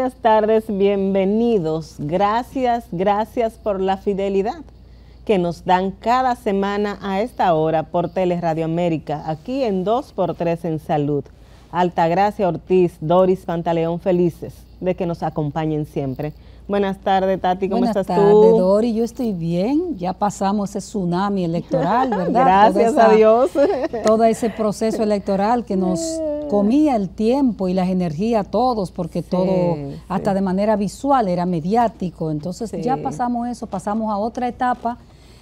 buenas tardes, bienvenidos. Gracias por la fidelidad que nos dan cada semana a esta hora por Teleradio América, aquí en 2x3 en Salud. Altagracia Ortiz, Doris Pantaleón, felices de que nos acompañen siempre. Buenas tardes, Tati, ¿cómo estás tú? Buenas tardes, Dori, yo estoy bien, ya pasamos ese tsunami electoral, ¿verdad? Gracias a Dios. Todo ese proceso electoral que nos comía el tiempo y las energías a todos, porque todo, hasta de manera visual, era mediático. Entonces ya pasamos eso, pasamos a otra etapa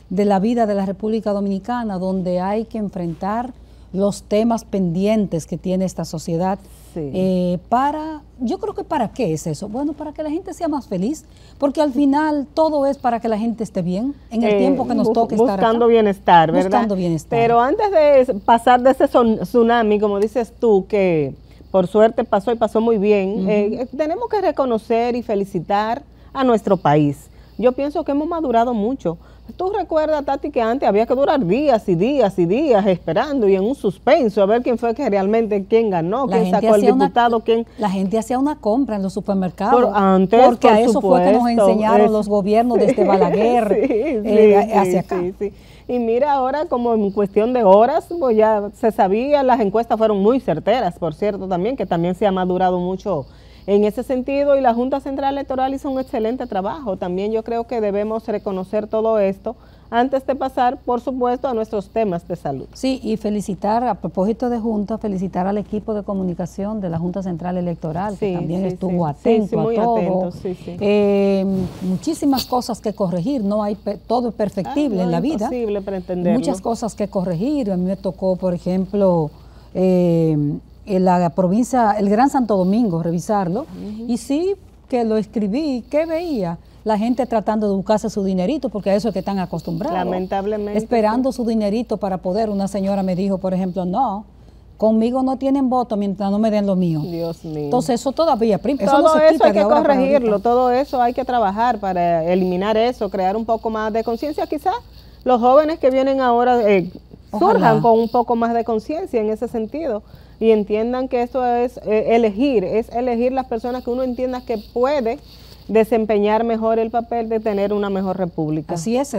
de la vida de la República Dominicana, donde hay que enfrentar los temas pendientes que tiene esta sociedad. Yo creo que ¿para qué es eso? Bueno, para que la gente sea más feliz, porque al final todo es para que la gente esté bien en el tiempo que nos toque estar acá. Buscando bienestar, ¿verdad? Buscando bienestar. Pero antes de pasar de ese tsunami, como dices tú, que por suerte pasó y pasó muy bien, tenemos que reconocer y felicitar a nuestro país. Yo pienso que hemos madurado mucho. ¿Tú recuerdas, Tati, que antes había que durar días y días y días esperando y en un suspenso a ver quién fue que realmente quién ganó, quién sacó el diputado, quién? La gente hacía una compra en los supermercados. Porque a eso fue que nos enseñaron los gobiernos desde Balaguer hacia acá. Y mira, ahora como en cuestión de horas, pues ya se sabía, las encuestas fueron muy certeras, por cierto, también, que también se ha madurado mucho en ese sentido, y la Junta Central Electoral hizo un excelente trabajo. También yo creo que debemos reconocer todo esto antes de pasar, por supuesto, a nuestros temas de salud. Sí, y felicitar, a propósito de Junta, felicitar al equipo de comunicación de la Junta Central Electoral, que también estuvo atento a todo. Muchísimas cosas que corregir, no hay todo es perfectible en la vida. Imposible para entenderlo. Muchas cosas que corregir. A mí me tocó, por ejemplo, en la provincia, el Gran Santo Domingo, revisarlo, y sí que lo escribí, que veía la gente tratando de buscarse su dinerito, porque a eso es que están acostumbrados. Lamentablemente. Esperando su dinerito para poder. Una señora me dijo, por ejemplo, no, conmigo no tienen voto mientras no me den lo mío. Dios mío. Entonces eso todavía, todo eso hay que corregirlo, todo eso hay que trabajar para eliminar eso, crear un poco más de conciencia. Quizás los jóvenes que vienen ahora surjan con un poco más de conciencia en ese sentido y entiendan que esto es elegir las personas que uno entienda que puede desempeñar mejor el papel de tener una mejor república. Así es,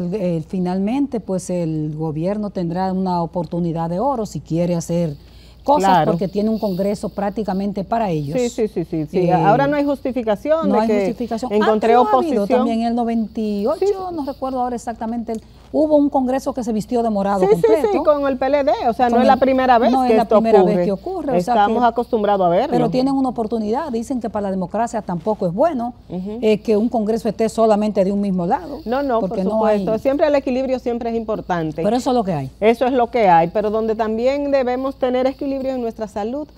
finalmente pues el gobierno tendrá una oportunidad de oro si quiere hacer cosas, porque tiene un congreso prácticamente para ellos. Sí. Ahora no hay justificación. No hay justificación. Encontré oposición. También en el 98, no recuerdo ahora exactamente, hubo un congreso que se vistió de morado completo. Sí, con el PLD, o sea, no es la primera vez que esto ocurre. Estamos acostumbrados a verlo. Pero tienen una oportunidad, dicen que para la democracia tampoco es bueno que un congreso esté solamente de un mismo lado. No, por supuesto. Siempre el equilibrio siempre es importante. Pero eso es lo que hay. Eso es lo que hay, pero donde también debemos tener equilibrio en nuestra salud.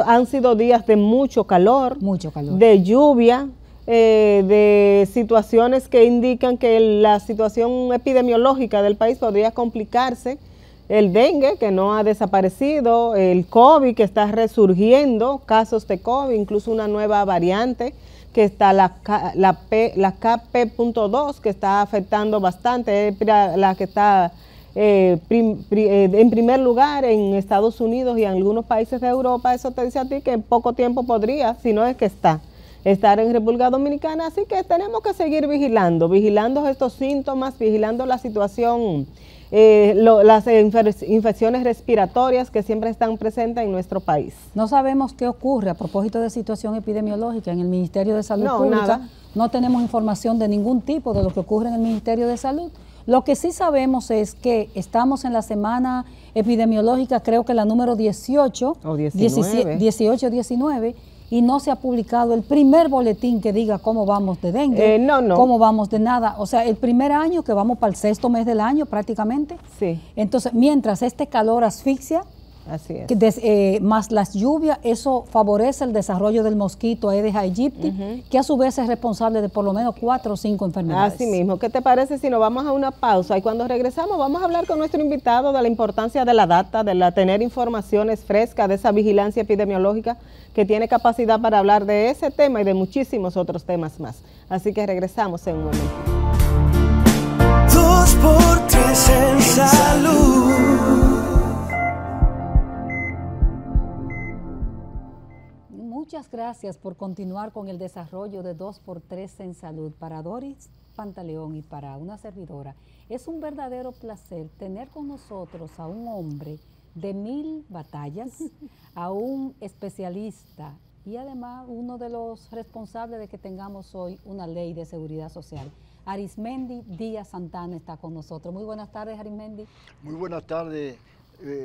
Han sido días de mucho calor, de lluvia, de situaciones que indican que la situación epidemiológica del país podría complicarse. El dengue, que no ha desaparecido, el COVID, que está resurgiendo, casos de COVID, incluso una nueva variante, que está la KP.2, que está afectando bastante, la que está en primer lugar en Estados Unidos y en algunos países de Europa. Eso te dice a ti que en poco tiempo podría, si no es que estar en República Dominicana. Así que tenemos que seguir vigilando estos síntomas, vigilando la situación, las infecciones respiratorias que siempre están presentes en nuestro país. No sabemos qué ocurre a propósito de situación epidemiológica en el Ministerio de Salud Pública. Nada. No tenemos información de ningún tipo de lo que ocurre en el Ministerio de Salud. Lo que sí sabemos es que estamos en la semana epidemiológica, creo que la número 18 o 19, y no se ha publicado el primer boletín que diga cómo vamos de dengue, cómo vamos de nada. O sea, el primer año, que vamos para el 6º mes del año prácticamente. Sí. Entonces, mientras este calor asfixia, así es, más las lluvias, eso favorece el desarrollo del mosquito Aedes aegypti, que a su vez es responsable de por lo menos 4 o 5 enfermedades. Así mismo. ¿Qué te parece si nos vamos a una pausa? Y cuando regresamos vamos a hablar con nuestro invitado de la importancia de la data, de tener informaciones frescas, de esa vigilancia epidemiológica, que tiene capacidad para hablar de ese tema y de muchísimos otros temas más. Así que regresamos en un momento. 2x3 en salud. Muchas gracias por continuar con el desarrollo de 2x3 en Salud para Doris Pantaleón y para una servidora. Es un verdadero placer tener con nosotros a un hombre de 1000 batallas, a un especialista y además uno de los responsables de que tengamos hoy una ley de seguridad social. Arismendi Díaz Santana está con nosotros. Muy buenas tardes, Arismendi. Muy buenas tardes,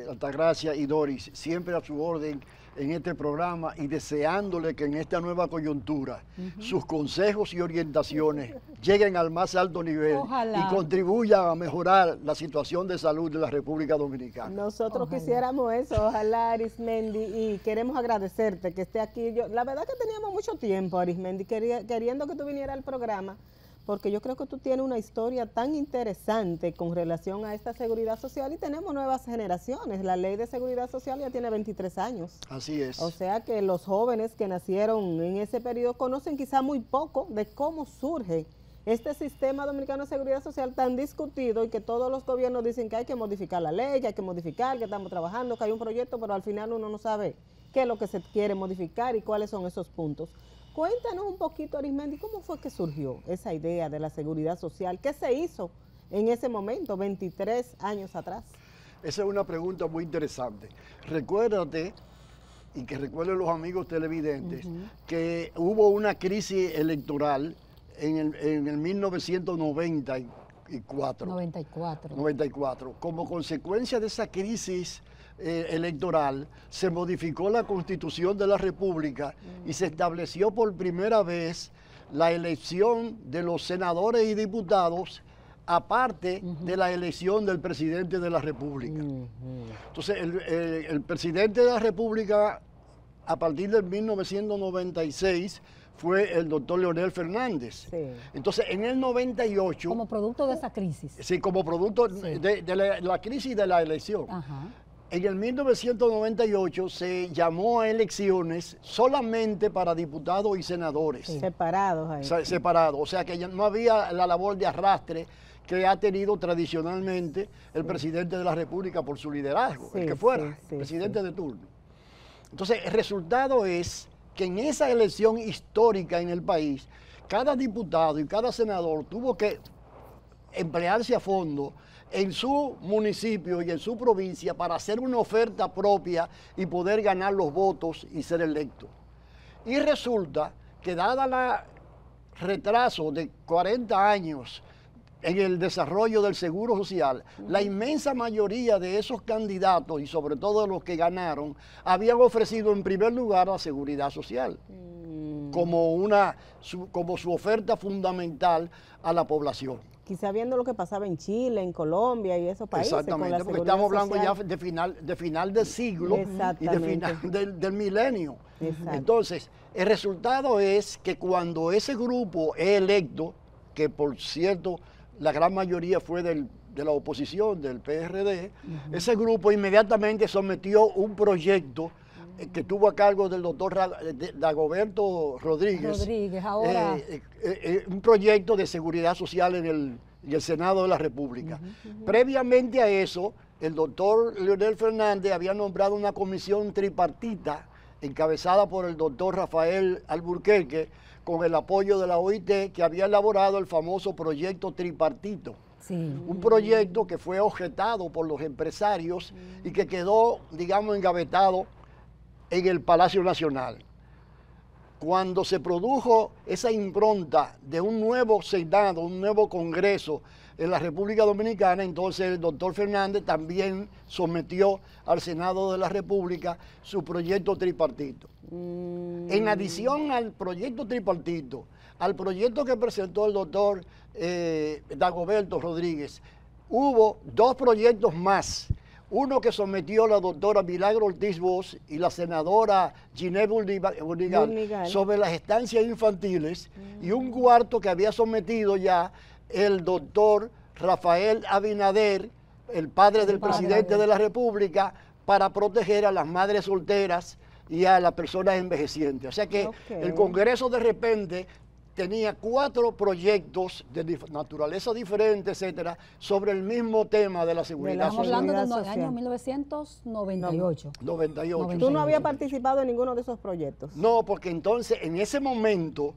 Altagracia y Doris, siempre a su orden en este programa y deseándole que en esta nueva coyuntura sus consejos y orientaciones lleguen al más alto nivel. Ojalá. Y contribuyan a mejorar la situación de salud de la República Dominicana. Nosotros Ojalá. quisiéramos eso, ojalá, Arismendi, y queremos agradecerte que esté aquí. La verdad que teníamos mucho tiempo, Arismendi, queriendo que tú vinieras al programa, porque yo creo que tú tienes una historia tan interesante con relación a esta seguridad social y tenemos nuevas generaciones. La ley de seguridad social ya tiene 23 años. Así es. O sea que los jóvenes que nacieron en ese periodo conocen quizá muy poco de cómo surge este sistema dominicano de seguridad social tan discutido y que todos los gobiernos dicen que hay que modificar la ley, que hay que modificar, que estamos trabajando, que hay un proyecto, pero al final uno no sabe qué es lo que se quiere modificar y cuáles son esos puntos. Cuéntanos un poquito, Arismendi, ¿cómo fue que surgió esa idea de la seguridad social? ¿Qué se hizo en ese momento, 23 años atrás? Esa es una pregunta muy interesante. Recuérdate, y que recuerden los amigos televidentes, que hubo una crisis electoral en el 1994. 94. Como consecuencia de esa crisis electoral, se modificó la Constitución de la República y se estableció por primera vez la elección de los senadores y diputados, aparte de la elección del presidente de la República. Entonces, el presidente de la República, a partir del 1996, fue el doctor Leonel Fernández. Sí. Entonces, en el 98... Como producto de esa crisis. Sí, como producto Sí. de la crisis de la elección. Ajá. En el 1998 se llamó a elecciones solamente para diputados y senadores. Sí. Separados ahí. Separados. O sea que ya no había la labor de arrastre que ha tenido tradicionalmente el presidente de la República por su liderazgo, Sí, el que fuera, sí, presidente de turno. Entonces, el resultado es que en esa elección histórica en el país, cada diputado y cada senador tuvo que emplearse a fondo en su municipio y en su provincia para hacer una oferta propia y poder ganar los votos y ser electo. Y resulta que dada el retraso de 40 años en el desarrollo del seguro social, la inmensa mayoría de esos candidatos y sobre todo los que ganaron, habían ofrecido en primer lugar la seguridad social como su oferta fundamental a la población. Quizá viendo lo que pasaba en Chile, en Colombia y esos países. Exactamente, porque estamos hablando ya de final del siglo y de final del milenio. Exacto. Entonces, el resultado es que cuando ese grupo es electo, que por cierto la gran mayoría fue de la oposición, del PRD, ese grupo inmediatamente sometió un proyecto que tuvo a cargo del doctor Dagoberto Rodríguez, ahora. Un proyecto de seguridad social en el Senado de la República. Previamente a eso, el doctor Leonel Fernández había nombrado una comisión tripartita encabezada por el doctor Rafael Alburquerque, con el apoyo de la OIT, que había elaborado el famoso proyecto tripartito. Sí. Un proyecto que fue objetado por los empresarios y que quedó, digamos, engavetado en el Palacio Nacional. Cuando se produjo esa impronta de un nuevo Senado, un nuevo Congreso en la República Dominicana, entonces el doctor Fernández también sometió al Senado de la República su proyecto tripartito. En adición al proyecto tripartito, al proyecto que presentó el doctor Dagoberto Rodríguez, hubo dos proyectos más. Uno que sometió la doctora Milagro Ortiz Bosch y la senadora Ginette Burnigal sobre las estancias infantiles, y un cuarto que había sometido ya el doctor Rafael Abinader, el padre del presidente de la República, para proteger a las madres solteras y a las personas envejecientes. O sea que el Congreso de repente tenía 4 proyectos de naturaleza diferente, etcétera, sobre el mismo tema de la seguridad Estamos social. hablando del social. año 1998. 98. Tú no habías participado en ninguno de esos proyectos. No, porque entonces en ese momento,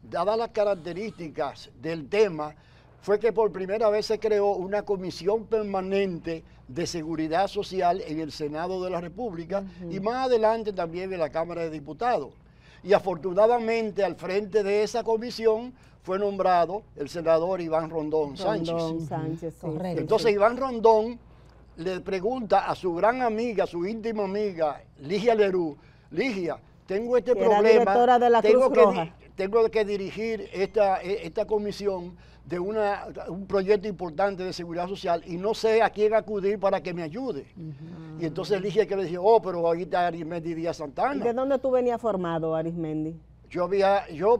dadas las características del tema, fue que por primera vez se creó una comisión permanente de seguridad social en el Senado de la República y más adelante también en la Cámara de Diputados. Y afortunadamente al frente de esa comisión fue nombrado el senador Iván Rondón Sánchez. Rondón Sánchez, sí. Correcto. Entonces Iván Rondón le pregunta a su gran amiga, su íntima amiga, Ligia Lerú: Ligia, tengo este Que era problema, directora de la Cruz Roja. tengo que dirigir esta comisión de un proyecto importante de seguridad social y no sé a quién acudir para que me ayude. Y entonces Ligia que le dijo: oh, pero ahí está Arismendi Díaz ¿Y Santana. de dónde tú venías formado, Arismendi? Yo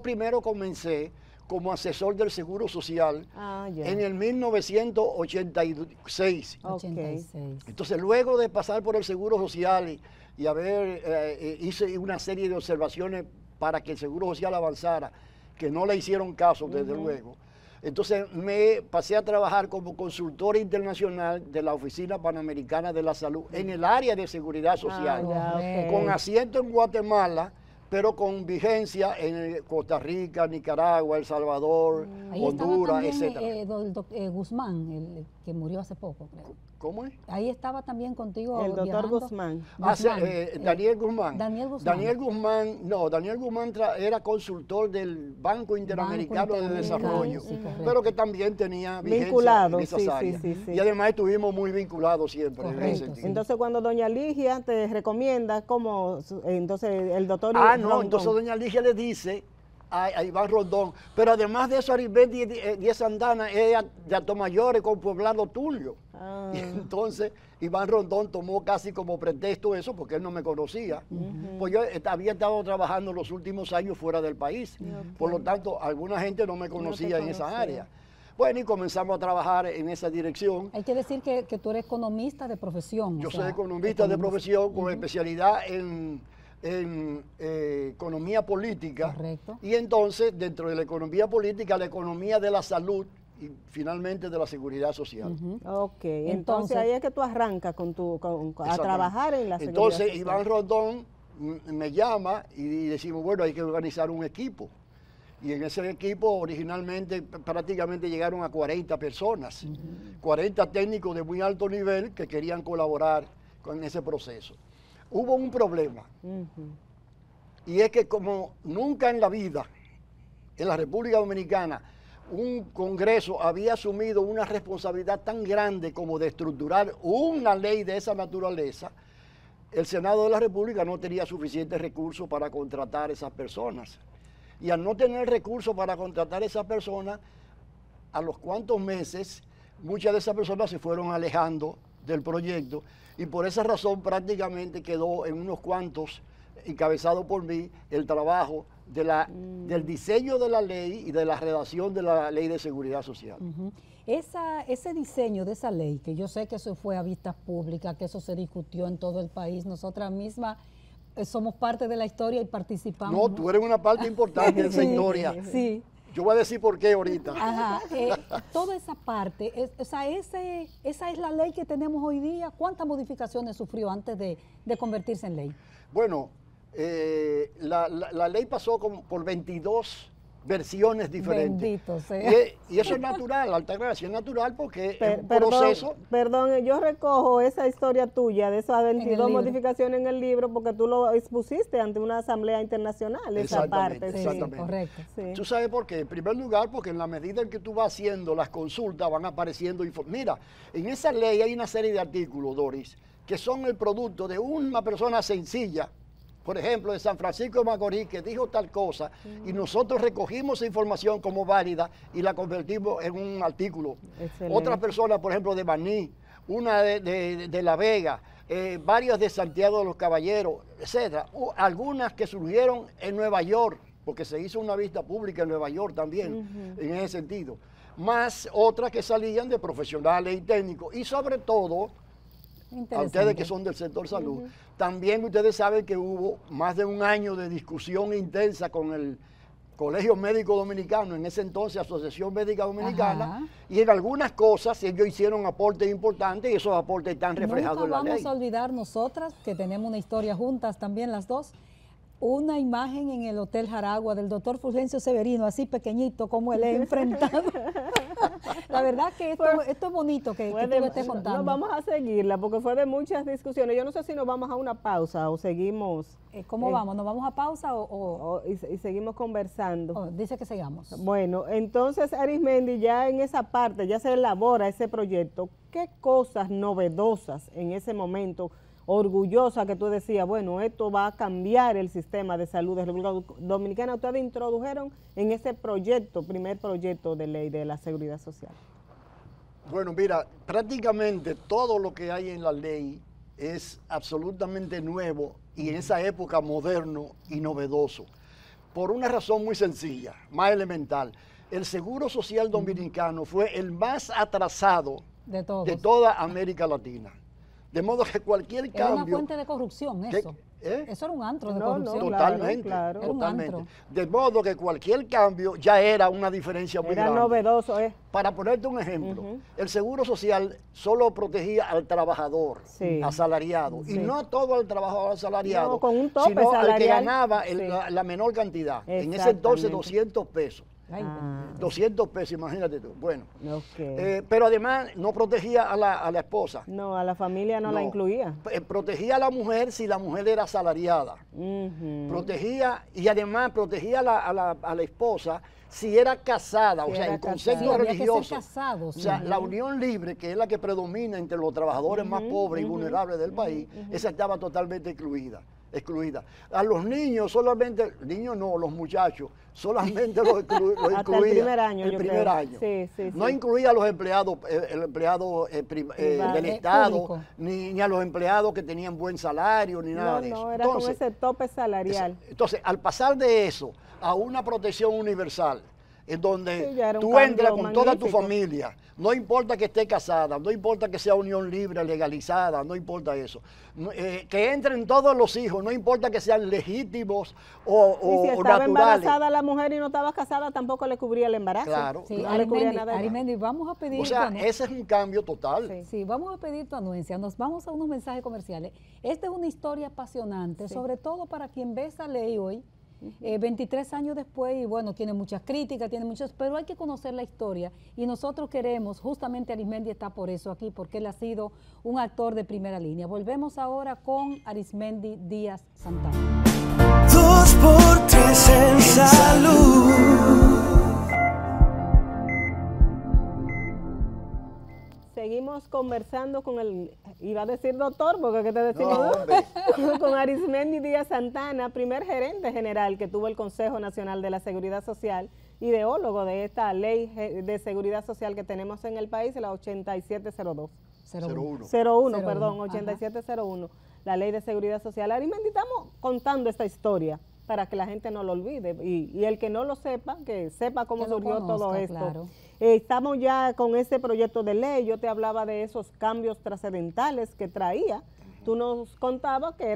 primero comencé como asesor del Seguro Social Ah, ya. en el 1986. Ok. 86. Entonces, luego de pasar por el Seguro Social y hice una serie de observaciones para que el Seguro Social avanzara, que no le hicieron caso, desde luego. Entonces, me pasé a trabajar como consultor internacional de la Oficina Panamericana de la Salud en el área de seguridad social, Ah, ya, ok. con asiento en Guatemala, pero con vigencia en Costa Rica, Nicaragua, El Salvador, Ahí Honduras, estaba etc. también Guzmán, el que murió hace poco, creo. ¿Cómo es? Ahí estaba también contigo El doctor viajando. Guzmán. Daniel Guzmán. Daniel Guzmán. Daniel Guzmán era consultor del Banco Interamericano de Interamericano, Desarrollo, sí, correcto. pero que también tenía vigencia Vinculado, en esas sí, áreas. sí, sí. Y además estuvimos muy vinculados siempre en ese Correcto, sentido. sí. Entonces, cuando doña Ligia te recomienda, ¿cómo? Entonces, el doctor Ah, no, Rondón. entonces doña Ligia le dice a Iván Rondón, pero además de eso, Arismendi Díaz Santana es de Atomayor con Poblado Tulio. Ah. Y entonces Iván Rondón tomó casi como pretexto eso porque él no me conocía. Pues yo había estado trabajando los últimos años fuera del país. Por lo tanto, alguna gente no me conocía en esa conocía. área. Bueno, y comenzamos a trabajar en esa dirección. Hay que decir que tú eres economista de profesión. Yo o sea, soy economista de profesión con especialidad en economía política. Correcto. Y entonces, dentro de la economía política, la economía de la salud y finalmente de la seguridad social. Ok, entonces, Entonces- ahí es que tú arrancas a Exactamente. trabajar en la seguridad Entonces, social. Iván Rondón me llama y decimos, bueno, hay que organizar un equipo. Y en ese equipo originalmente prácticamente llegaron a 40 personas, 40 técnicos de muy alto nivel que querían colaborar con ese proceso. Hubo un problema, y es que como nunca en la vida, en la República Dominicana, un Congreso había asumido una responsabilidad tan grande como de estructurar una ley de esa naturaleza, el Senado de la República no tenía suficientes recursos para contratar a esas personas. Y al no tener recursos para contratar a esas personas, a los cuantos meses, muchas de esas personas se fueron alejando del proyecto y por esa razón prácticamente quedó en unos cuantos, encabezado por mí, el trabajo del diseño de la ley y de la redacción de la ley de seguridad social. Ese diseño de esa ley, que yo sé que eso fue a vistas públicas, que eso se discutió en todo el país, nosotras mismas somos parte de la historia y participamos. No, tú eres una parte importante de esa Sí, historia. Sí. Yo voy a decir por qué ahorita. Ajá, toda esa parte, esa es la ley que tenemos hoy día. ¿Cuántas modificaciones sufrió antes de convertirse en ley? Bueno, la ley pasó por 22 versiones diferentes. Bendito sea. Y eso es natural, Altagracia, es natural porque es un proceso. Perdón, yo recojo esa historia tuya de esas 22 libro. modificaciones en el libro porque tú lo expusiste ante una asamblea internacional, esa Exactamente, parte. Sí, exactamente. correcto. Sí. ¿Tú sabes por qué? En primer lugar, porque en la medida en que tú vas haciendo las consultas, van apareciendo Mira, en esa ley hay una serie de artículos, Doris, que son el producto de una persona sencilla, por ejemplo, de San Francisco de Macorís, que dijo tal cosa, y nosotros recogimos esa información como válida y la convertimos en un artículo. Excelente. Otra persona, por ejemplo, de Baní, una de La Vega, varias de Santiago de los Caballeros, etcétera. Algunas que surgieron en Nueva York, porque se hizo una vista pública en Nueva York también, en ese sentido. Más otras que salían de profesionales y técnicos, y sobre todo, a Interesante. ustedes que son del sector salud, también ustedes saben que hubo más de un año de discusión intensa con el Colegio Médico Dominicano, en ese entonces Asociación Médica Dominicana, Ajá. y en algunas cosas ellos hicieron aportes importantes y esos aportes están reflejados en la Nunca ley. vamos a olvidar nosotras, que tenemos una historia juntas también las dos, una imagen en el Hotel Jaragua del doctor Fulgencio Severino, así pequeñito como él es enfrentado. La verdad que esto es bonito que tú lo estés contando. No, vamos a seguirla porque fue de muchas discusiones. Yo no sé si nos vamos a una pausa o seguimos. ¿Cómo vamos? ¿Nos vamos a pausa o y seguimos conversando? dice que sigamos? Bueno, entonces Arismendi, ya en esa parte, ya se elabora ese proyecto. ¿Qué cosas novedosas en ese momento, orgullosa que tú decías, bueno, esto va a cambiar el sistema de salud de la República Dominicana, ustedes introdujeron en ese proyecto, primer proyecto de ley de la seguridad social? Bueno, mira, prácticamente todo lo que hay en la ley es absolutamente nuevo y en esa época moderno y novedoso. Por una razón muy sencilla, más elemental. El Seguro Social Dominicano fue el más atrasado De todos. de toda América Latina. De modo que cualquier Era una cambio... fuente de corrupción ¿Qué? eso. ¿Eh? Eso era un antro de No, corrupción. no, Totalmente, claro. Era un totalmente. antro. De modo que cualquier cambio ya era una diferencia muy Era grande. novedoso, Para ponerte un ejemplo, el Seguro Social solo protegía al trabajador Sí. asalariado, y Sí. no todo al trabajador asalariado, No, con un tope sino al que salarial. ganaba Sí. la menor cantidad. En ese entonces Exactamente. 200 pesos. Ay, Ah, 200 pesos, imagínate tú. Bueno, ok. pero además no protegía a la esposa. No, a la familia no la incluía. Protegía a la mujer si la mujer era asalariada. Ujú. Protegía, y además protegía a la esposa si era casada, Si o sea, era en concepto casada. Sí, había que ser religioso. casados. O sea, Ujú. la unión libre, que es la que predomina entre los trabajadores más pobres y vulnerables del país, esa estaba totalmente excluida. A los niños solamente, niños no, los muchachos, solamente los incluía. Hasta el primer año, el yo primer creo. año. Sí, sí, No sí. incluía a los empleados, el empleado del Estado, público. ni a los empleados que tenían buen salario, ni nada No, de eso. no, era con ese tope salarial. Entonces, al pasar de eso a una protección universal, en donde Sí, ya era un tú cambio entras con toda tu magnífico. familia, no importa que esté casada, no importa que sea unión libre, legalizada, no importa eso. Que entren todos los hijos, no importa que sean legítimos o Y si o estaba naturales. embarazada la mujer y no estaba casada, tampoco le cubría el embarazo. Claro, Sí, no le cubría nada. Arismendi, vamos a pedir O sea, tu ese es un cambio total. Sí. Sí, vamos a pedir tu anuencia. Nos vamos a unos mensajes comerciales. Esta es una historia apasionante, sobre todo para quien ve esa ley hoy, 23 años después, y bueno, tiene muchas críticas, tiene muchos, pero hay que conocer la historia. Y nosotros queremos, justamente Arismendi está por eso aquí, porque él ha sido un actor de primera línea. Volvemos ahora con Arismendi Díaz Santana. 2 por 3 en salud. Seguimos conversando con iba a decir doctor, porque ¿qué te decimos? No, hombre. Con Arismendi Díaz Santana, primer gerente general que tuvo el Consejo Nacional de la Seguridad Social, ideólogo de esta ley de seguridad social que tenemos en el país, la 8702. 01. 01, 01, perdón, ajá. 8701, la ley de seguridad social. Arismendi, estamos contando esta historia para que la gente no lo olvide y el que no lo sepa, que sepa cómo Que lo surgió todo conozca, esto. claro. Estamos ya con ese proyecto de ley, yo te hablaba de esos cambios trascendentales que traía, tú nos contabas que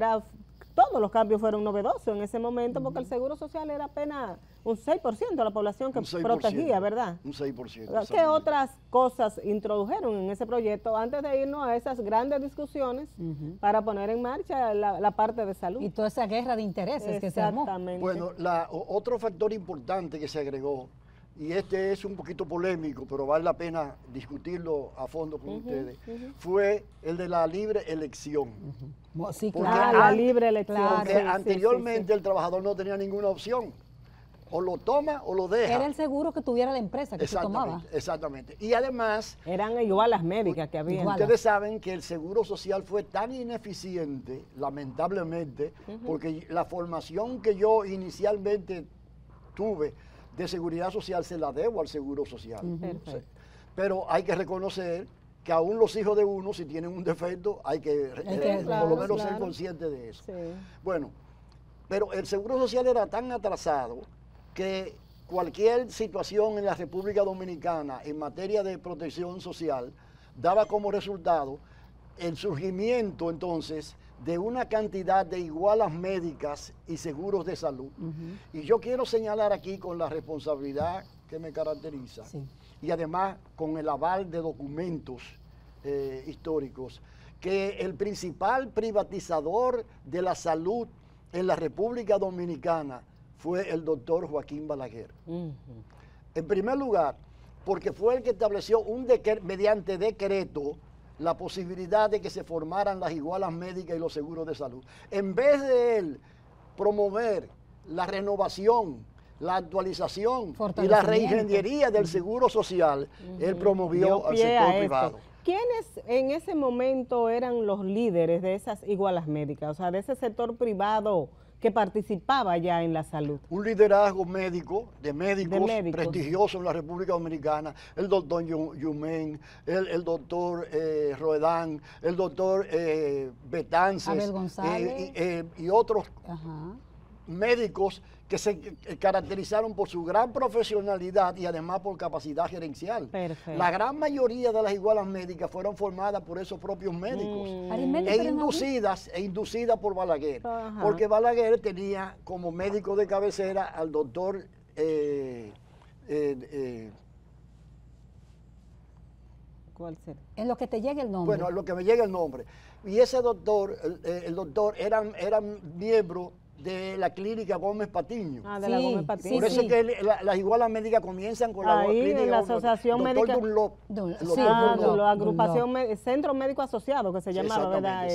todos los cambios fueron novedosos en ese momento porque el seguro social era apenas un 6% de la población que Un 6%, protegía, ¿verdad? Un 6%. ¿Qué exactamente. otras cosas introdujeron en ese proyecto antes de irnos a esas grandes discusiones para poner en marcha la parte de salud? Y toda esa guerra de intereses que se armó. Exactamente. Bueno, otro factor importante que se agregó, y este es un poquito polémico, pero vale la pena discutirlo a fondo con ustedes, fue el de la libre elección. Sí, Porque claro. la libre elección. Claro. Porque Sí, sí, anteriormente sí, sí. el trabajador no tenía ninguna opción. O lo toma o lo deja. Era el seguro que tuviera la empresa que se tomaba. Exactamente, exactamente. Y además, Eran igual las médicas que había. Igual. ustedes saben que el seguro social fue tan ineficiente, lamentablemente, porque la formación que yo inicialmente tuve de seguridad social se la debo al seguro social. Perfecto. Sí. Pero hay que reconocer que aún los hijos de uno, si tienen un defecto, hay que por claro, lo menos ser claro. consciente de eso. Sí. Bueno, pero el seguro social era tan atrasado que cualquier situación en la República Dominicana en materia de protección social daba como resultado el surgimiento entonces de una cantidad de igualas médicas y seguros de salud. Y yo quiero señalar aquí con la responsabilidad que me caracteriza y además con el aval de documentos históricos, que el principal privatizador de la salud en la República Dominicana fue el doctor Joaquín Balaguer. En primer lugar, porque fue el que estableció mediante decreto la posibilidad de que se formaran las igualas médicas y los seguros de salud. En vez de él promover la renovación, la actualización y la reingeniería del seguro social, él promovió al sector privado. ¿Quiénes en ese momento eran los líderes de esas igualas médicas, o sea, de ese sector privado que participaba ya en la salud? Un liderazgo médico, de médicos prestigiosos en la República Dominicana, el doctor Yumen, el doctor Roedán, el doctor Betances, Abel González, y otros médicos que se caracterizaron por su gran profesionalidad y además por capacidad gerencial. Perfecto. La gran mayoría de las igualas médicas fueron formadas por esos propios médicos e inducidas por Balaguer, porque Balaguer tenía como médico de cabecera al doctor ¿cuál será? En lo que te llegue el nombre. Bueno, en lo que me llega el nombre. Y ese doctor, el doctor era miembro de la clínica Gómez Patiño. De la Gómez Patiño. Por eso es que las igualas médicas comienzan con la clínica en la Asociación Médica. La agrupación, Centro Médico Asociado, que se llamaba, ¿verdad?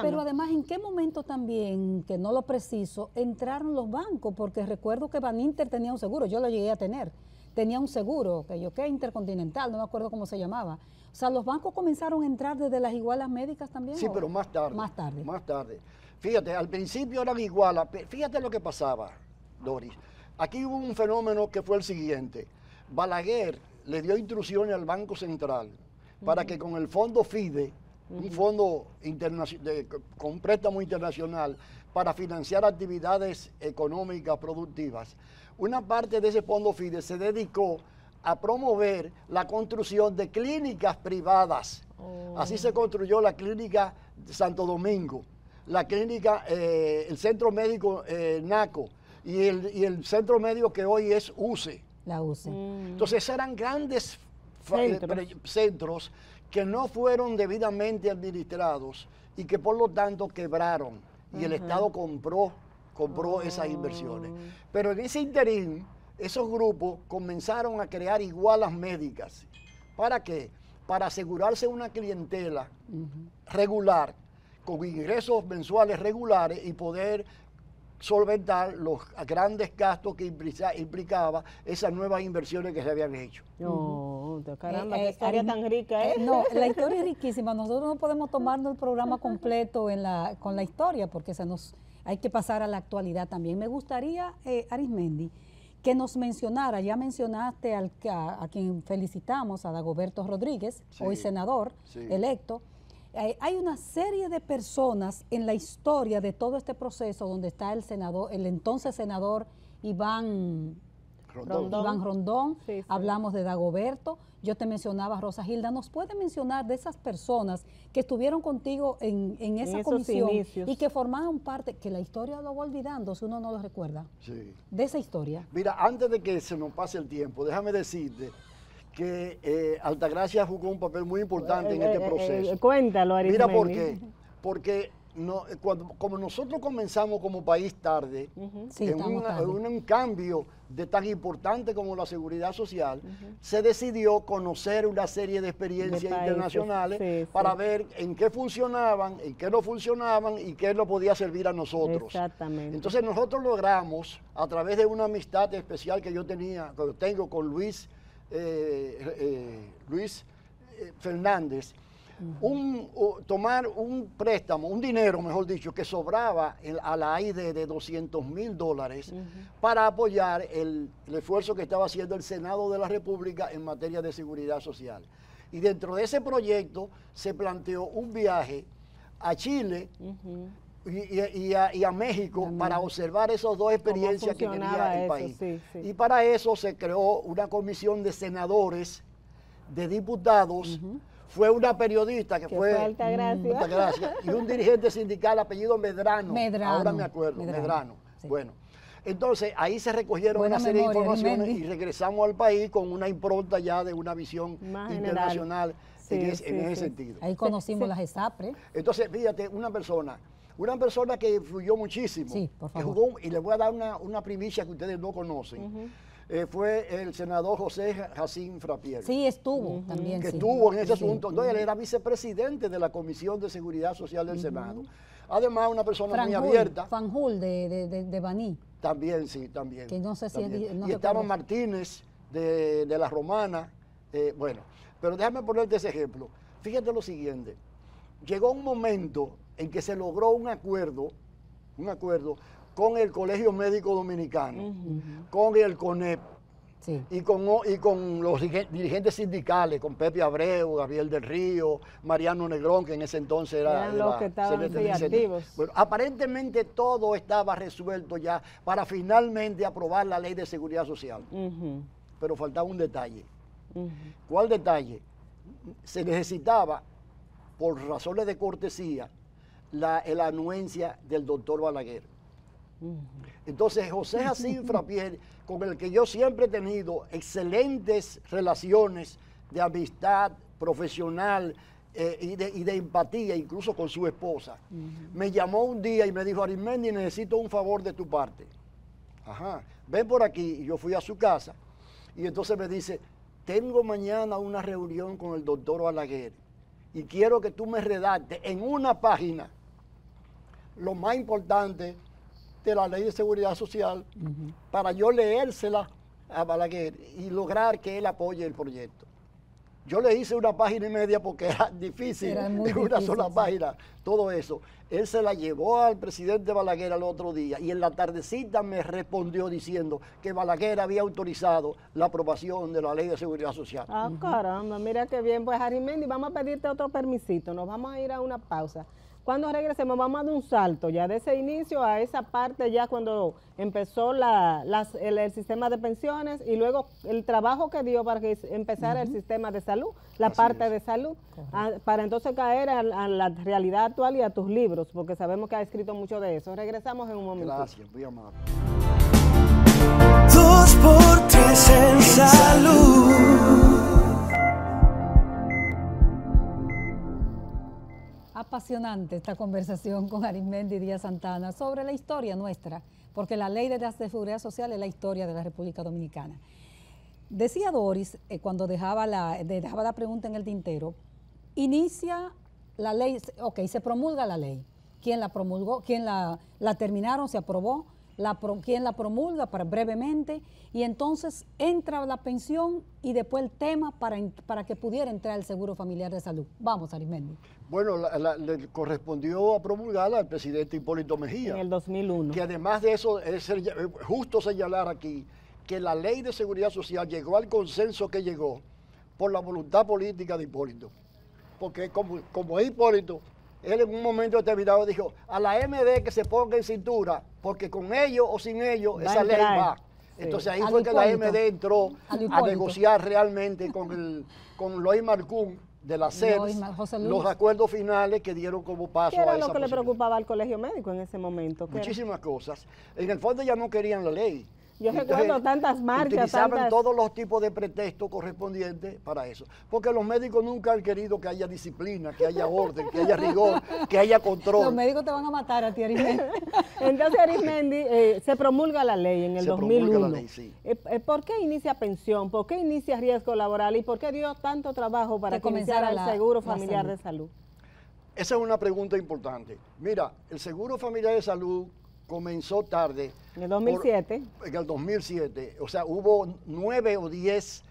Pero además, ¿en qué momento también, que no lo preciso, entraron los bancos? Porque recuerdo que Baninter tenía un seguro, yo lo llegué a tener. Tenía un seguro, que Intercontinental, no me acuerdo cómo se llamaba. O sea, ¿los bancos comenzaron a entrar desde las igualas médicas también? Sí, pero más tarde. Más tarde. Fíjate, al principio eran igualas. Fíjate lo que pasaba, Doris. Aquí hubo un fenómeno que fue el siguiente. Balaguer le dio instrucciones al Banco Central para que con el fondo FIDE, un fondo con préstamo internacional para financiar actividades económicas productivas, una parte de ese fondo FIDE se dedicó a promover la construcción de clínicas privadas. Así se construyó la clínica de Santo Domingo, la clínica, el centro médico NACO y el centro médico que hoy es UCE. La UCE. Entonces eran grandes centros que no fueron debidamente administrados y que por lo tanto quebraron y el Estado compró esas inversiones. Pero en ese interín, esos grupos comenzaron a crear igualas médicas. ¿Para qué? Para asegurarse una clientela regular, con ingresos mensuales regulares y poder solventar los grandes gastos que implicaba esas nuevas inversiones que se habían hecho. Caramba, qué historia tan rica, ¿eh? No, la historia es riquísima. Nosotros no podemos tomarnos el programa completo con la historia porque hay que pasar a la actualidad también. Me gustaría, Arismendi, que nos mencionara, ya mencionaste a quien felicitamos, a Dagoberto Rodríguez, hoy senador electo. Hay una serie de personas en la historia de todo este proceso donde está el entonces senador Iván Rondón, hablamos de Dagoberto, yo te mencionaba a Rosa Hilda. ¿Nos puede mencionar de esas personas que estuvieron contigo en esa comisión y que formaron parte, que la historia lo va olvidando si uno no lo recuerda? Sí. De esa historia. Mira, antes de que se nos pase el tiempo, déjame decirte que Altagracia jugó un papel muy importante en este proceso. Cuéntalo, Arismendi. Mira por qué. Porque como nosotros comenzamos como país tarde, en un cambio de tan importante como la seguridad social, se decidió conocer una serie de experiencias internacionales para ver en qué funcionaban, en qué no funcionaban y qué nos podía servir a nosotros. Exactamente. Entonces nosotros logramos, a través de una amistad especial que yo tengo con Luis Fernández, tomar un préstamo, un dinero, mejor dicho, que sobraba a la AIDE de $200,000 para apoyar el esfuerzo que estaba haciendo el Senado de la República en materia de seguridad social. Y dentro de ese proyecto se planteó un viaje a Chile y a México para observar esas dos experiencias que tenía el país. Y para eso se creó una comisión de senadores, de diputados, fue una periodista que fue Altagracia. Altagracia, y un dirigente sindical apellido Medrano. Ahora me acuerdo, Medrano. Sí. Bueno, entonces ahí se recogieron Buena una serie de memoria, informaciones Arimendi. y regresamos al país con una impronta ya de una visión Más internacional en ese sentido. Ahí conocimos las ESAPRE. Entonces, fíjate, una persona que influyó muchísimo, Sí, por que favor. jugó, y les voy a dar una primicia que ustedes no conocen, fue el senador José Jacín Frappier. Sí, estuvo también. Que sí. estuvo en ese Sí. asunto. No, él era vicepresidente de la Comisión de Seguridad Social del Senado. Además, una persona muy abierta. Fanjul de Baní. También, sí, también. Que no sé si también. es- no y estaba recuerdo. Martínez de la Romana. Bueno, pero déjame ponerte ese ejemplo. Fíjate lo siguiente. Llegó un momento en que se logró un acuerdo con el Colegio Médico Dominicano, con el CONEP, Sí. y con los dirigentes sindicales, con Pepe Abreu, Gabriel del Río, Mariano Negrón, que en ese entonces Eran los que estaban activos. Bueno, aparentemente todo estaba resuelto ya para finalmente aprobar la Ley de Seguridad Social. Pero faltaba un detalle. ¿Cuál detalle? Se necesitaba, por razones de cortesía, la anuencia del doctor Balaguer. Entonces, José Jacín Frappier, con el que yo siempre he tenido excelentes relaciones de amistad profesional y de empatía, incluso con su esposa, me llamó un día y me dijo: Arimendi, necesito un favor de tu parte. Ajá, ven por aquí. Y yo fui a su casa y entonces me dice: tengo mañana una reunión con el doctor Balaguer y quiero que tú me redactes en una página lo más importante de la Ley de Seguridad Social para yo leérsela a Balaguer y lograr que él apoye el proyecto. Yo le hice una página y media porque era difícil, Era muy en una difícil, sola sí. página, todo eso. Él se la llevó al presidente Balaguer al otro día y en la tardecita me respondió diciendo que Balaguer había autorizado la aprobación de la Ley de Seguridad Social. Ah, caramba, mira qué bien. Pues, Arimendi, vamos a pedirte otro permisito. Nos vamos a ir a una pausa. Cuando regresemos, vamos a dar un salto ya de ese inicio a esa parte ya cuando empezó el sistema de pensiones y luego el trabajo que dio para que empezara el sistema de salud, la Así parte es. de salud, para entonces caer a la realidad actual y a tus libros, porque sabemos que has escrito mucho de eso. Regresamos en un momento. Gracias, muy amable. 2x3 en salud. Apasionante esta conversación con Arimendi Díaz Santana sobre la historia nuestra, porque la Ley de la Seguridad Social es la historia de la República Dominicana. Decía Doris, cuando dejaba la pregunta en el tintero, inicia la ley, ok, se promulga la ley. ¿Quién la promulgó? ¿Quién la terminaron? ¿Se aprobó? ¿Quién la promulga? Brevemente, y entonces entra la pensión y después el tema para que pudiera entrar el Seguro Familiar de Salud. Vamos, Arimendi. Bueno, le correspondió a promulgarla al presidente Hipólito Mejía. En el 2001. Que además de eso, es justo señalar aquí que la Ley de Seguridad Social llegó al consenso que llegó por la voluntad política de Hipólito. Porque como es Hipólito, él en un momento determinado dijo: a la MD que se ponga en cintura, porque con ellos o sin ellos Va a esa ley entrar. va. Sí. Entonces ahí Al fue que la Hipólito. MD entró Al a Hipólito. negociar realmente con Lois Marcún de la CERS José Luis. los acuerdos finales que dieron como paso ¿Qué era a esa lo que le posibilidad. preocupaba al colegio médico en ese momento? ¿Qué era? Muchísimas cosas. En el fondo ya no querían la ley. Yo Entonces, recuerdo tantas marchas, utilizaban tantas... todos los tipos de pretextos correspondientes para eso. Porque los médicos nunca han querido que haya disciplina, que haya orden, que haya rigor, que haya Los control. médicos te van a matar a ti, Arimendi. Entonces, Arimendi, se promulga la ley en el Se 2001. promulga la ley, sí. ¿Por qué inicia pensión? ¿Por qué inicia riesgo laboral? ¿Y por qué dio tanto trabajo para Que que iniciara comenzara el Seguro la Familiar salud. de Salud? Esa es una pregunta importante. Mira, el Seguro Familiar de Salud comenzó tarde. En el 2007. En el 2007. O sea, hubo 9 o 10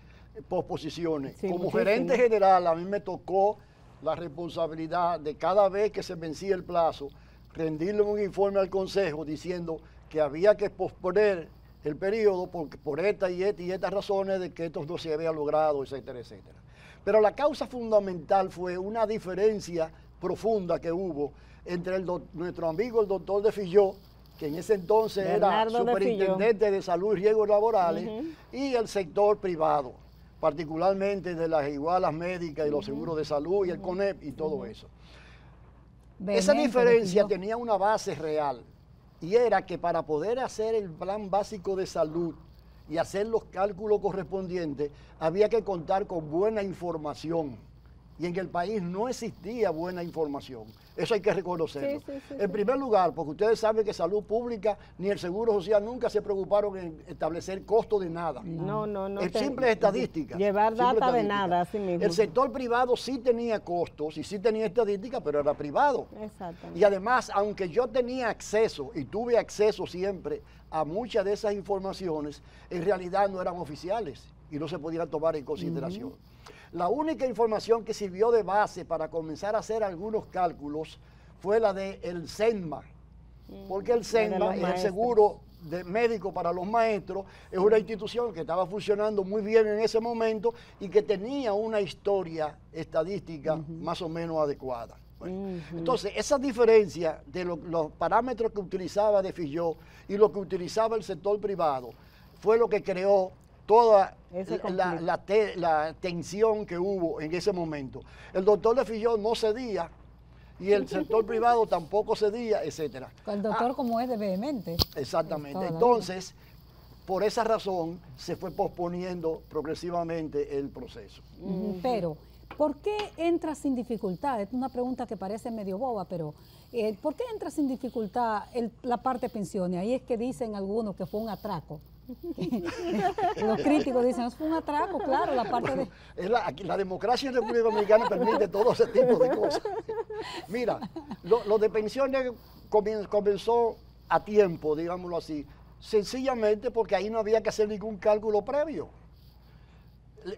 posposiciones. Sí, Como muchísimo. gerente general, a mí me tocó la responsabilidad de cada vez que se vencía el plazo, rendirle un informe al Consejo diciendo que había que posponer el periodo por estas y estas razones de que esto no se había logrado, etcétera, etcétera. Pero la causa fundamental fue una diferencia profunda que hubo entre nuestro amigo el doctor de Filló, que en ese entonces Bernardo era de Filló. superintendente de salud y riesgos laborales, y el sector privado. particularmente de las igualas médicas y los seguros de salud y el CONEP y todo eso. Esa diferencia tenía una base real y era que para poder hacer el plan básico de salud y hacer los cálculos correspondientes había que contar con buena información. Y en el país no existía buena información. Eso hay que reconocerlo. En primer lugar, porque ustedes saben que Salud Pública ni el Seguro Social nunca se preocuparon en establecer costo de nada. No. Es simple estadística. Llevar data de nada, así mismo. El sector privado sí tenía costos y sí tenía estadística, pero era privado. Exactamente. Y además, aunque yo tenía acceso y tuve acceso siempre a muchas de esas informaciones, en realidad no eran oficiales y no se podían tomar en consideración. La única información que sirvió de base para comenzar a hacer algunos cálculos fue la del SENMA, porque el SENMA es el seguro médico para los maestros, es una institución que estaba funcionando muy bien en ese momento y que tenía una historia estadística más o menos adecuada. Bueno, entonces, esa diferencia de los parámetros que utilizaba de Filló y lo que utilizaba el sector privado fue lo que creó toda la tensión que hubo en ese momento. El doctor de Filló no cedía y el sector privado tampoco cedía, etcétera. El doctor como es de vehemente. Exactamente. Entonces, por esa razón se fue posponiendo progresivamente el proceso. Pero, ¿por qué entra sin dificultad? Es una pregunta que parece medio boba, pero ¿por qué entra sin dificultad la parte de pensiones? Ahí es que dicen algunos que fue un atraco. Los críticos dicen, fue un atraco, claro, la parte de... La democracia en República Dominicana permite todo ese tipo de cosas. Mira, lo de pensiones comenzó a tiempo, digámoslo así, sencillamente porque ahí no había que hacer ningún cálculo previo.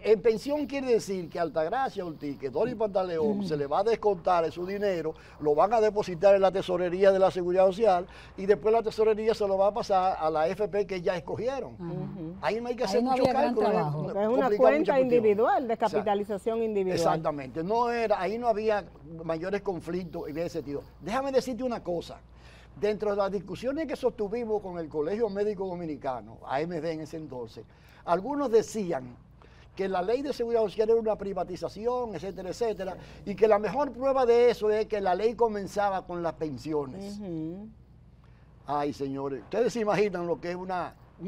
En pensión quiere decir que Altagracia Ortiz, que Dolly Pantaleón se le va a descontar su dinero, lo van a depositar en la tesorería de la Seguridad Social y después la tesorería se lo va a pasar a la AFP que ya escogieron. Ahí no hay que hacer mucho cálculo. Es una cuenta individual, de capitalización individual. Exactamente. Ahí no había mayores conflictos en ese sentido. Déjame decirte una cosa. Dentro de las discusiones que sostuvimos con el Colegio Médico Dominicano, AMD en ese entonces, algunos decían que la ley de seguridad social era una privatización, etcétera, etcétera, y que la mejor prueba de eso es que la ley comenzaba con las pensiones. Ay, señores, ustedes se imaginan lo que es un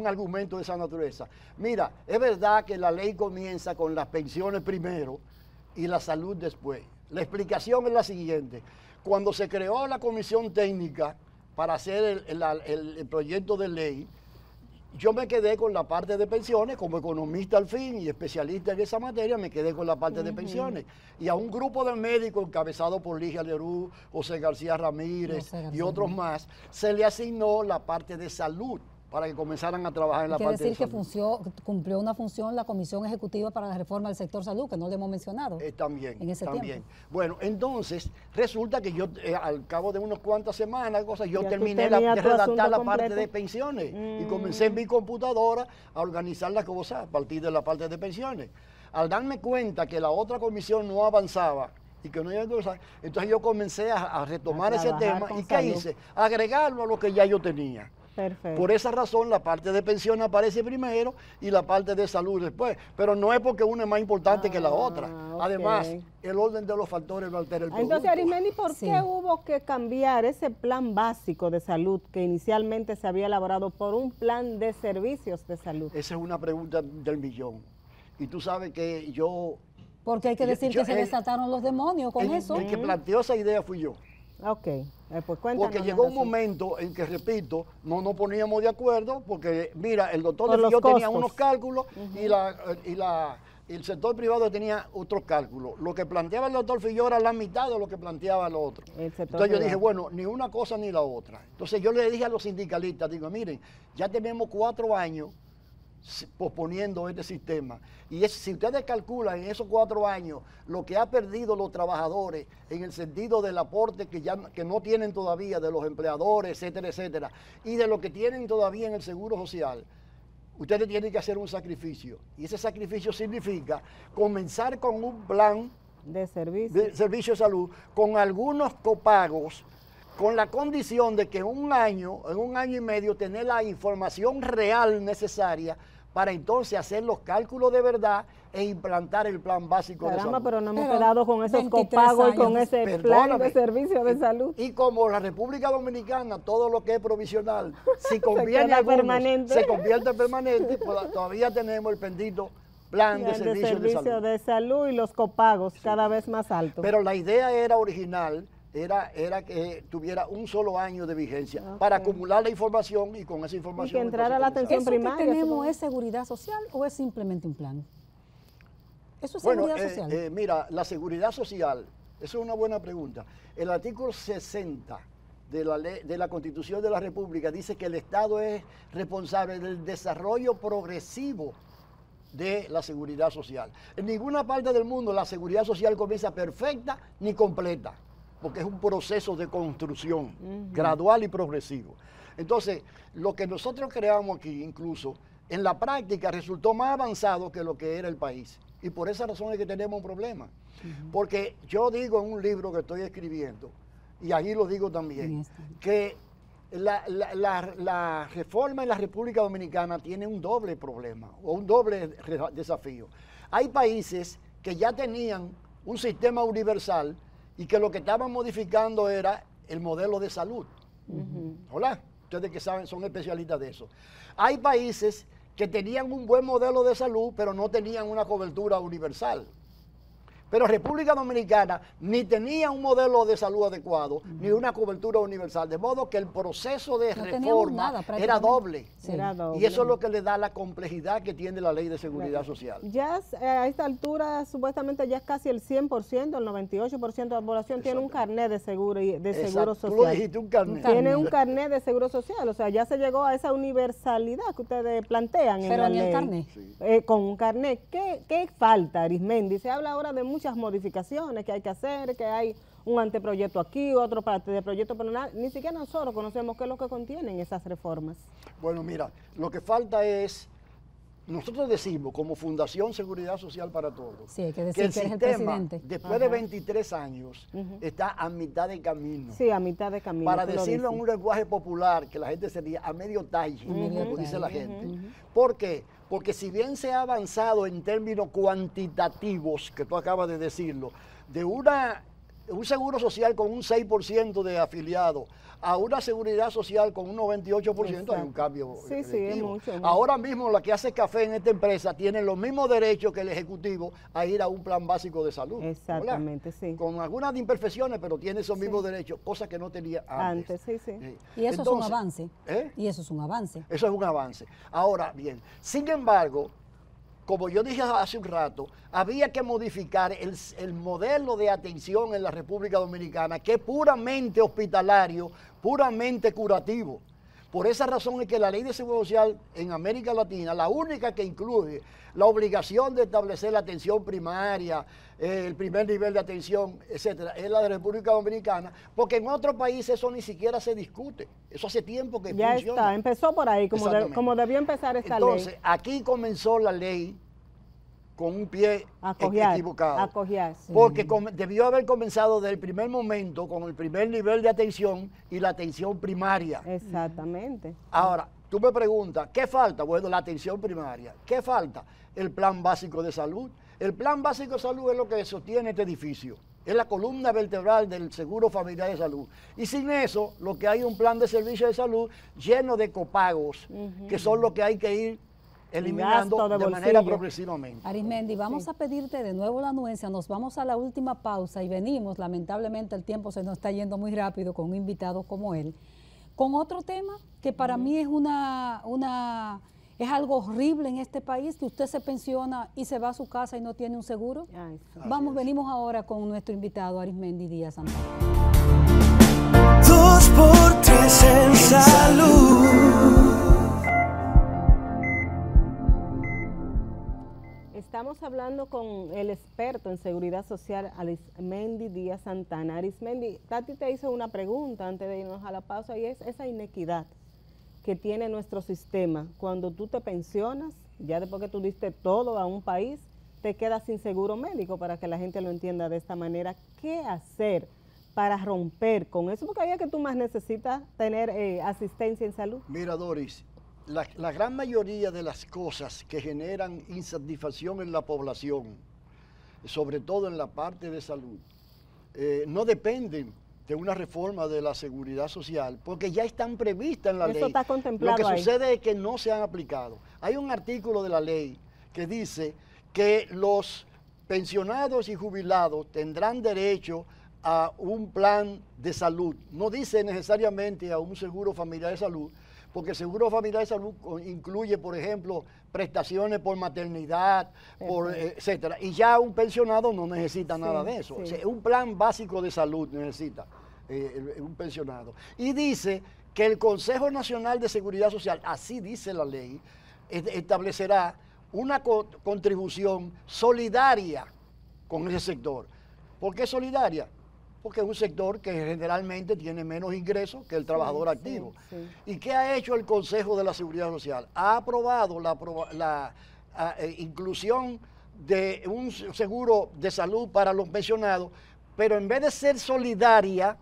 argumento de esa naturaleza. Mira, es verdad que la ley comienza con las pensiones primero y la salud después. La explicación es la siguiente. Cuando se creó la comisión técnica para hacer el proyecto de ley, yo me quedé con la parte de pensiones, como economista al fin y especialista en esa materia, me quedé con la parte de pensiones. Y a un grupo de médicos encabezado por Ligia Leroux, José García Ramírez y otros más, se le asignó la parte de salud para que comenzaran a trabajar en la parte de salud. Quiere decir que cumplió una función la Comisión Ejecutiva para la Reforma del Sector Salud, que no le hemos mencionado también, en ese tiempo. Bueno, entonces, resulta que yo, al cabo de unas cuantas semanas, yo terminé de redactar la parte de pensiones y comencé en mi computadora a organizar las cosas a partir de la parte de pensiones. Al darme cuenta que la otra comisión no avanzaba y que no iba a avanzar, entonces yo comencé a retomar ese tema y ¿qué hice? Agregarlo a lo que ya yo tenía. Perfecto. Por esa razón la parte de pensión aparece primero y la parte de salud después, pero no es porque una es más importante que la otra. Además, el orden de los factores no altera el producto. Entonces, Arismendi, ¿por qué hubo que cambiar ese plan básico de salud que inicialmente se había elaborado por un plan de servicios de salud? Esa es una pregunta del millón. Y tú sabes que yo... Porque hay que decir que se desataron los demonios con eso. El que planteó esa idea fui yo. Ok, pues cuéntanos. Porque llegó un momento en que, repito, no nos poníamos de acuerdo, porque mira, el doctor de Filló tenía unos cálculos y el sector privado tenía otros cálculos. Lo que planteaba el doctor Filló era la mitad de lo que planteaba el otro. Entonces yo dije, bueno, ni una cosa ni la otra. Entonces yo le dije a los sindicalistas, digo, miren, ya tenemos 4 años posponiendo este sistema. Y si ustedes calculan en esos 4 años lo que ha perdido los trabajadores en el sentido del aporte que no tienen todavía de los empleadores, etcétera, etcétera, y de lo que tienen todavía en el Seguro Social, ustedes tienen que hacer un sacrificio. Y ese sacrificio significa comenzar con un plan de servicio de salud con algunos copagos, con la condición de que en un año y medio tener la información real necesaria para entonces hacer los cálculos de verdad e implantar el plan básico de salud. Pero no hemos quedado con esos 23 copagos y años. con ese plan Perdóname. de servicio de salud. Y como la República Dominicana, todo lo que es provisional, si conviene queda a algunos, permanente. se convierte en permanente, pues todavía tenemos el bendito plan de servicio de salud. de salud y los copagos cada vez más altos. Pero la idea era original, era que tuviera un solo año de vigencia para acumular la información y con esa información... Y que entrara la entonces, atención ¿Eso que primaria, tenemos supongo. es seguridad social o es simplemente un plan? ¿Eso es bueno, seguridad social? mira, la seguridad social, eso es una buena pregunta. El artículo 60 de la Constitución de la República dice que el Estado es responsable del desarrollo progresivo de la seguridad social. En ninguna parte del mundo la seguridad social comienza perfecta ni completa, porque es un proceso de construcción gradual y progresivo. Entonces, lo que nosotros creamos aquí, incluso, en la práctica resultó más avanzado que lo que era el país. Y por esa razón es que tenemos un problema. Porque yo digo en un libro que estoy escribiendo, y ahí lo digo también, que la reforma en la República Dominicana tiene un doble problema o un doble desafío. Hay países que ya tenían un sistema universal y que lo que estaban modificando era el modelo de salud. Hola, ustedes que saben, son especialistas de eso. Hay países que tenían un buen modelo de salud, pero no tenían una cobertura universal. Pero República Dominicana ni tenía un modelo de salud adecuado, ni una cobertura universal, de modo que el proceso de reforma era doble. Sí. Era doble. Y eso es lo que le da la complejidad que tiene la Ley de Seguridad Social. Ya a esta altura, supuestamente ya es casi el 100%, el 98% de la población tiene un carnet de seguro Exacto. social. Tú lo dijiste, un carnet. Tiene un carnet de seguro social, o sea, ya se llegó a esa universalidad que ustedes plantean en Pero la en ley. el carnet. Con un carnet. ¿Qué falta, Arismendi? Se habla ahora de muchas modificaciones que hay que hacer, que hay un anteproyecto aquí, otro parte de proyecto, pero ni siquiera nosotros conocemos qué es lo que contienen esas reformas. Bueno, mira, lo que falta es, nosotros decimos como Fundación Seguridad Social para Todos, Sí, hay que decir que el que eres el sistema, presidente. después de 23 años, está a mitad de camino. Sí, a mitad de camino. Para tú lo decirlo en dices. un lenguaje popular, que la gente sería a medio talle, medio como dice la talle. gente. ¿Por qué? Porque si bien se ha avanzado en términos cuantitativos, que tú acabas de decirlo, de un seguro social con un 6% de afiliados a una seguridad social con un 98%, hay un cambio. Sí, sí, es mucho. Ahora mismo la que hace café en esta empresa tiene los mismos derechos que el Ejecutivo a ir a un plan básico de salud. Exactamente, ¿verdad? sí. Con algunas imperfecciones, pero tiene esos mismos derechos, cosa que no tenía antes. Sí, sí. Y eso Entonces, es un avance. ¿eh? Y eso es un avance. Eso es un avance. Ahora bien, sin embargo, como yo dije hace un rato, había que modificar el modelo de atención en la República Dominicana, que es puramente hospitalario, puramente curativo. Por esa razón es que la Ley de Seguridad Social en América Latina, la única que incluye la obligación de establecer la atención primaria, el primer nivel de atención, etcétera, es la de la República Dominicana, porque en otros países eso ni siquiera se discute. Eso hace tiempo que Ya funciona. está, empezó por ahí, como debió empezar esta Entonces, ley. aquí comenzó la ley con un pie equivocado. A cojear, sí. Porque debió haber comenzado desde el primer momento con el primer nivel de atención y la atención primaria. Exactamente. Ahora, tú me preguntas, ¿qué falta? Bueno, la atención primaria. ¿Qué falta? El plan básico de salud. El plan básico de salud es lo que sostiene este edificio. Es la columna vertebral del Seguro Familiar de Salud. Y sin eso, lo que hay es un plan de servicio de salud lleno de copagos, que son los que hay que ir eliminando de manera progresivamente. Arismendi, vamos a pedirte de nuevo la anuencia, nos vamos a la última pausa y venimos, lamentablemente el tiempo se nos está yendo muy rápido con un invitado como él, con otro tema que para mí es es algo horrible en este país, que usted se pensiona y se va a su casa y no tiene un seguro. Ay, sí. Venimos ahora con nuestro invitado Arismendi Díaz Santana. 2x3 en salud. Estamos hablando con el experto en seguridad social, Arismendi Díaz Santana. Arismendi, Tati te hizo una pregunta antes de irnos a la pausa y es esa inequidad que tiene nuestro sistema. Cuando tú te pensionas, ya después que tú diste todo a un país, te quedas sin seguro médico, para que la gente lo entienda de esta manera. ¿Qué hacer para romper con eso? Porque ahí es que tú más necesitas tener asistencia en salud. Mira, Doris, la gran mayoría de las cosas que generan insatisfacción en la población, sobre todo en la parte de salud, no dependen de una reforma de la seguridad social, porque ya están previstas en la ley. Eso está contemplado. Lo que ahí. sucede es que no se han aplicado. Hay un artículo de la ley que dice que los pensionados y jubilados tendrán derecho a un plan de salud. No dice necesariamente a un seguro familiar de salud, porque el seguro familiar de salud incluye, por ejemplo, prestaciones por maternidad, etcétera. Y ya un pensionado no necesita nada de eso. Sí. O sea, un plan básico de salud necesita un pensionado. Y dice que el Consejo Nacional de Seguridad Social, así dice la ley, establecerá una contribución solidaria con ese sector. ¿Por qué solidaria? Porque es un sector que generalmente tiene menos ingresos que el trabajador activo. ¿Y qué ha hecho el Consejo de la Seguridad Social? Ha aprobado la inclusión de un seguro de salud para los pensionados, pero en vez de ser solidaria,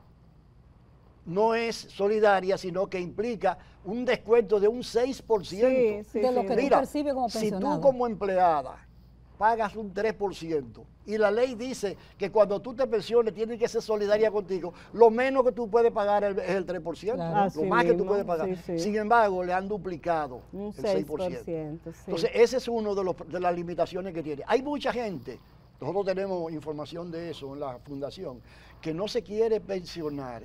no es solidaria, sino que implica un descuento de un 6%. De lo que tú percibes como pensionado. Si tú como empleada pagas un 3%, y la ley dice que cuando tú te pensiones tiene que ser solidaria contigo, lo menos que tú puedes pagar es el 3%, Claro. lo más que tú puedes pagar. Sí. Sin embargo, le han duplicado Un el 6%. 6%. Sí. Entonces, ese es uno de las limitaciones que tiene. Hay mucha gente, nosotros tenemos información de eso en la fundación, que no se quiere pensionar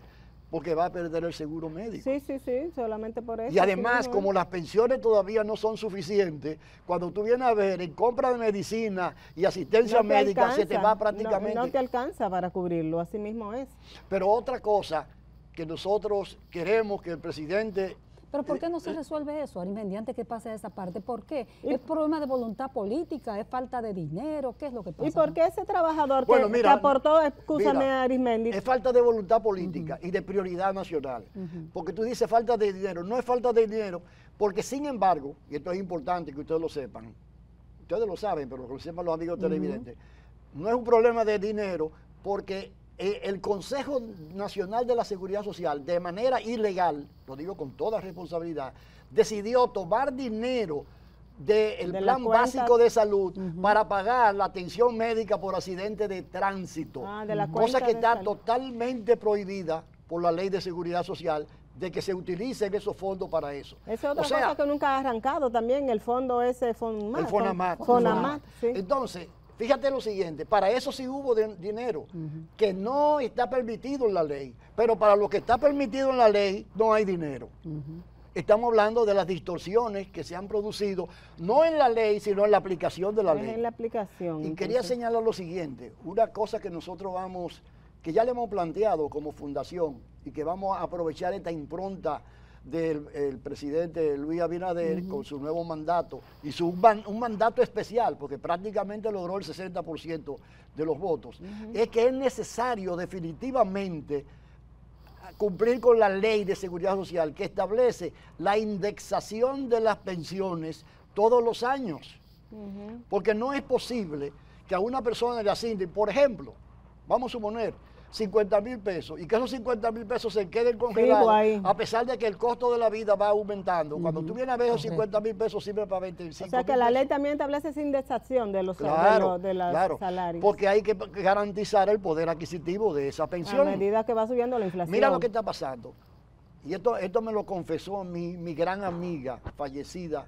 porque va a perder el seguro médico. Sí, solamente por eso. Y además, sí, como las pensiones todavía no son suficientes, cuando tú vienes a ver en compra de medicina y asistencia no te médica, alcanza, se te va prácticamente. No te alcanza para cubrirlo, así mismo es. Pero otra cosa que nosotros queremos que el presidente... Pero ¿por qué no se resuelve eso, Arismendi, antes que pase a esa parte? ¿Por qué? ¿Es problema de voluntad política? ¿Es falta de dinero? ¿Qué es lo que pasa? ¿Y por qué ese trabajador Bueno, que mira, aportó, escúchame, mira, Arismendi? Es falta de voluntad política y de prioridad nacional. Porque tú dices falta de dinero. No es falta de dinero, porque sin embargo, y esto es importante que ustedes lo sepan, ustedes lo saben, pero que lo sepan los amigos televidentes, no es un problema de dinero, porque el Consejo Nacional de la Seguridad Social, de manera ilegal, lo digo con toda responsabilidad, decidió tomar dinero del plan básico de salud para pagar la atención médica por accidente de tránsito, cosa que está totalmente prohibida por la Ley de Seguridad Social, de que se utilicen esos fondos para eso. Esa es otra cosa que nunca ha arrancado también, el fondo ese, el Fonamat. Sí. Entonces, fíjate lo siguiente, para eso sí hubo dinero, que no está permitido en la ley, pero para lo que está permitido en la ley no hay dinero. Estamos hablando de las distorsiones que se han producido, no en la ley, sino en la aplicación de la ley. En la aplicación. Y quería señalar lo siguiente, una cosa que nosotros que ya le hemos planteado como fundación y que vamos a aprovechar esta impronta del presidente Luis Abinader con su nuevo mandato y un mandato especial, porque prácticamente logró el 60% de los votos, es que es necesario definitivamente cumplir con la Ley de Seguridad Social que establece la indexación de las pensiones todos los años, porque no es posible que a una persona le asignen, por ejemplo, vamos a suponer, 50,000 pesos y que esos 50,000 pesos se queden congelados a pesar de que el costo de la vida va aumentando. Cuando tú vienes a ver esos 50,000 pesos sirve para 25,000. O sea que la ley también establece esa indexación de los salarios. Porque hay que garantizar el poder adquisitivo de esa pensión. A medida que va subiendo la inflación. Mira lo que está pasando. Y esto me lo confesó mi gran amiga fallecida,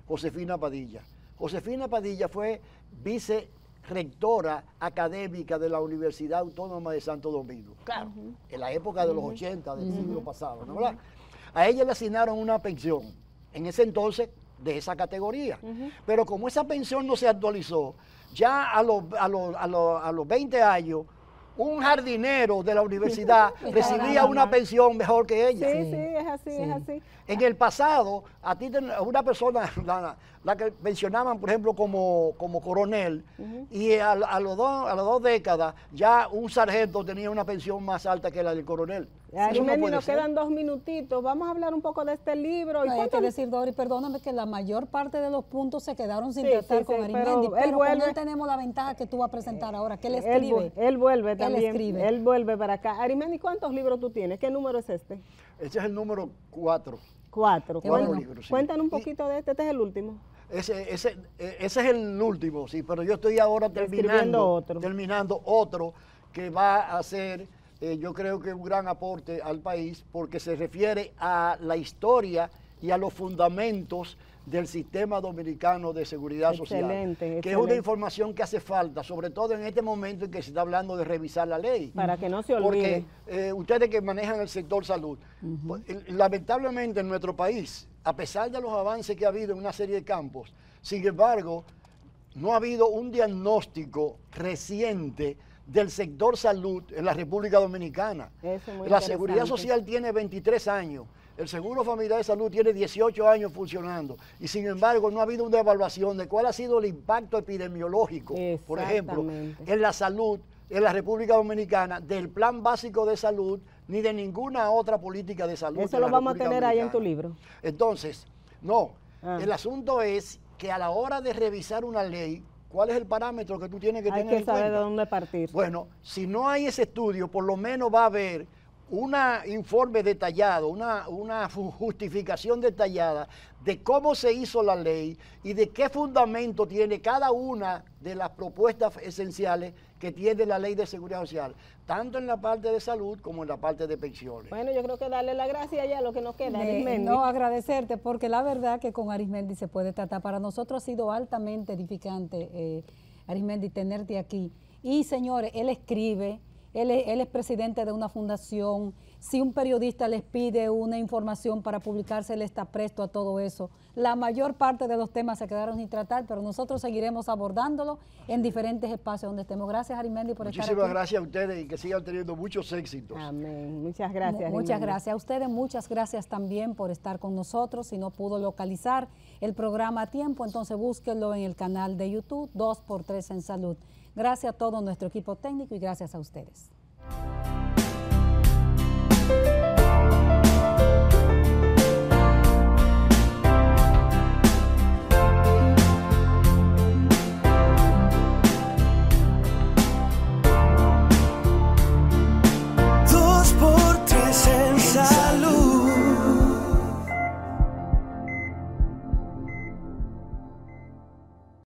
Josefina Padilla. Josefina Padilla fue vicerrectora académica de la Universidad Autónoma de Santo Domingo. Claro, en la época de los 80 del siglo pasado, ¿no? ¿Verdad? A ella le asignaron una pensión, en ese entonces, de esa categoría. Pero como esa pensión no se actualizó, ya a los 20 años, un jardinero de la universidad recibía una pensión mejor que ella. Sí, es así. En el pasado, una persona, la que mencionaban, por ejemplo, como coronel, y a las dos décadas, ya un sargento tenía una pensión más alta que la del coronel. Arismendi, nos quedan 2 minutitos. Vamos a hablar un poco de este libro. Hay que decir, Dori, perdóname, que la mayor parte de los puntos se quedaron sin tratar con Arismendi, pero con él tenemos la ventaja que tú vas a presentar ahora, que él escribe. Él vuelve también. Él escribe. Él vuelve para acá. Arismendi, ¿cuántos libros tú tienes? ¿Qué número es este? Este es el número 4. 4. Cuatro libros, sí. Cuéntanos un poquito de este es el último. Ese es el último, sí, pero yo estoy ahora terminando otro que va a ser, yo creo que un gran aporte al país, porque se refiere a la historia y a los fundamentos del sistema dominicano de seguridad social, que es una información que hace falta, sobre todo en este momento en que se está hablando de revisar la ley. Para que no se olvide. Porque ustedes que manejan el sector salud, pues, lamentablemente en nuestro país, a pesar de los avances que ha habido en una serie de campos, sin embargo, no ha habido un diagnóstico reciente del sector salud en la República Dominicana. La seguridad social tiene 23 años. El Seguro Familiar de Salud tiene 18 años funcionando y sin embargo no ha habido una evaluación de cuál ha sido el impacto epidemiológico, por ejemplo, en la salud en la República Dominicana, del Plan Básico de Salud, ni de ninguna otra política de salud. Eso lo vamos a tener ahí en tu libro. Entonces, no, el asunto es que a la hora de revisar una ley, ¿cuál es el parámetro que tú tienes que tener en cuenta? Hay que saber de dónde partir. Bueno, si no hay ese estudio, por lo menos va a haber un informe detallado, una justificación detallada de cómo se hizo la ley y de qué fundamento tiene cada una de las propuestas esenciales que tiene la ley de seguridad social, tanto en la parte de salud como en la parte de pensiones. Bueno, yo creo que darle la gracia ya lo que nos queda, Arismendi. No, agradecerte, porque la verdad que con Arismendi se puede tratar. Para nosotros ha sido altamente edificante, Arismendi, tenerte aquí. Y señores, él escribe. Él es presidente de una fundación. Si un periodista les pide una información para publicarse, él está presto a todo eso. La mayor parte de los temas se quedaron sin tratar, pero nosotros seguiremos abordándolo en diferentes espacios donde estemos. Gracias, Arismendi, por estar aquí. Muchísimas gracias a ustedes y que sigan teniendo muchos éxitos. Amén. Muchas gracias. Muchas gracias a ustedes. Muchas gracias también por estar con nosotros. Si no pudo localizar el programa a tiempo, entonces búsquenlo en el canal de YouTube 2x3 en Salud. Gracias a todo nuestro equipo técnico y gracias a ustedes.